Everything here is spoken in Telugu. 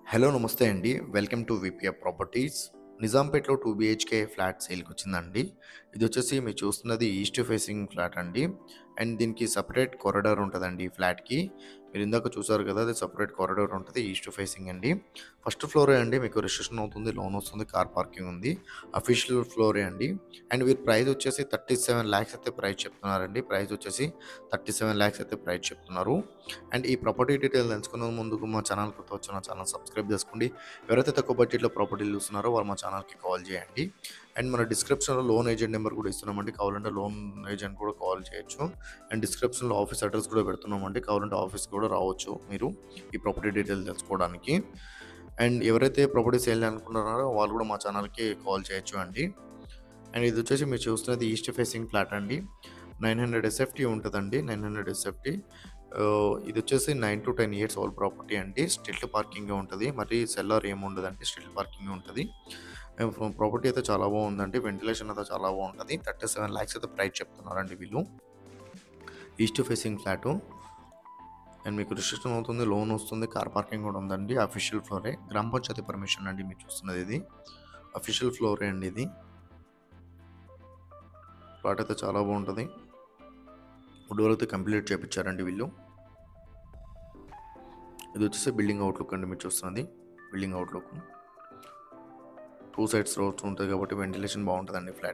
హలో నమస్తే అండి. Welcome to VPF properties. నిజాంపేటలో 2 బీహెచ్‌కే ఫ్లాట్ సేల్‌కొచ్చిందండి. ఇదొచ్చేసి మీరు చూస్తున్నది ఈస్ట్ ఫేసింగ్ ఫ్లాట్ అండి. అండ్ దీనికి సెపరేట్ కారిడార్ ఉంటదండి ఈ ఫ్లాట్‌కి. మీరు ఇందాక చూసారు కదా! అది సెపరేట్ కారిడార్ ఉంటది. ఈస్ట్ ఫేసింగ్ అండి. ఫస్ట్ ఫ్లోరే అండి. మీకు రిజిస్ట్రేషన్ అవుతుంది, లోన్ వస్తుంది, కార్ పార్కింగ్ ఉంది. అఫీషియల్ ఫ్లోరే అండి. అండ్ వీరి ప్రైస్ వచ్చేసి 37 లాక్స్ అయితే ప్రైస్ చెప్తున్నారండి. ప్రైస్ వచ్చేసి 37 లాక్స్ అయితే ప్రైస్ చెప్తున్నారు. అండ్ ఈ ప్రాపర్టీ డీటెయిల్ తెలుసుకునే ముందుకు మా ఛానల్ కొత్త వచ్చి నా ఛానల్ సబ్స్క్రైబ్ చేసుకోండి. ఎవరైతే తక్కువ బడ్జెట్‌లో ప్రాపర్టీలు చూస్తున్నారో వాళ్ళు మా ఛానల్‌కి కాల్ చేయండి. అండ్ మన డిస్క్రిప్షన్‌లో లోన్ ఏజెంట్ నెంబర్ కూడా ఇస్తున్నామండి. కావాలంటే లోన్ ఏజెంట్ కూడా కాల్ చేయొచ్చు. అండ్ డిస్క్రిప్షన్‌లో ఆఫీస్ అడ్రస్ కూడా పెడుతున్నామండి. కావాలంటే ఆఫీస్‌కి కూడా రావచ్చు మీరు ఈ ప్రాపర్టీ డీటెయిల్ తెలుసుకోవడానికి. అండ్ ఎవరైతే ప్రాపర్టీ సేల్ అనుకుంటున్నారో వాళ్ళు కూడా మా ఛానల్‌కి కాల్ చేయొచ్చు అండి. అండ్ ఇది వచ్చేసి మీరు చూస్తున్నది ఈస్ట్ ఫేసింగ్ ఫ్లాట్ అండి. 900 ఎస్ఎఫ్టీ ఉంటదండి. 900 ఎస్ఎఫ్టీ. ఇది వచ్చేసి 9-10 ఇయర్స్ ఓల్డ్ ప్రాపర్టీ అండి. స్ట్రీట్ పార్కింగే ఉంటది. మరి సెల్లార్ ఏముండదండి. స్ట్రీట్ పార్కింగే ఉంటది. ప్రాపర్టీ అయితే చాలా బాగుందండి. వెంటిలేషన్ అయితే చాలా బాగుంటది. 37 లాక్స్ అయితే ప్రైస్ చెప్తున్నారండి వీళ్ళు. East facing flat. అండ్ మీకు రిజిస్ట్రేషన్ అవుతుంది, లోన్ వస్తుంది, కార్ పార్కింగ్ కూడా ఉందండి. అఫీషియల్ ఫ్లోరే. గ్రామ పంచాయతీ పర్మిషన్ అండి మీరు చూస్తున్నది ఇది. అఫీషియల్ ఫ్లోరే అండి ఇది. ప్లాట్ అయితే చాలా బాగుంటది. డోర్ అయితే కంప్లీట్ చేపించారండి వీళ్ళు. ఇది వచ్చేసి బిల్డింగ్ అవుట్లుక్ అండి మీరు చూస్తున్నది. Building outlook. 2 సైడ్స్ రోడ్స్ ఉంటాయి కాబట్టి వెంటిలేషన్ బాగుంటుందండి ఫ్లాట్.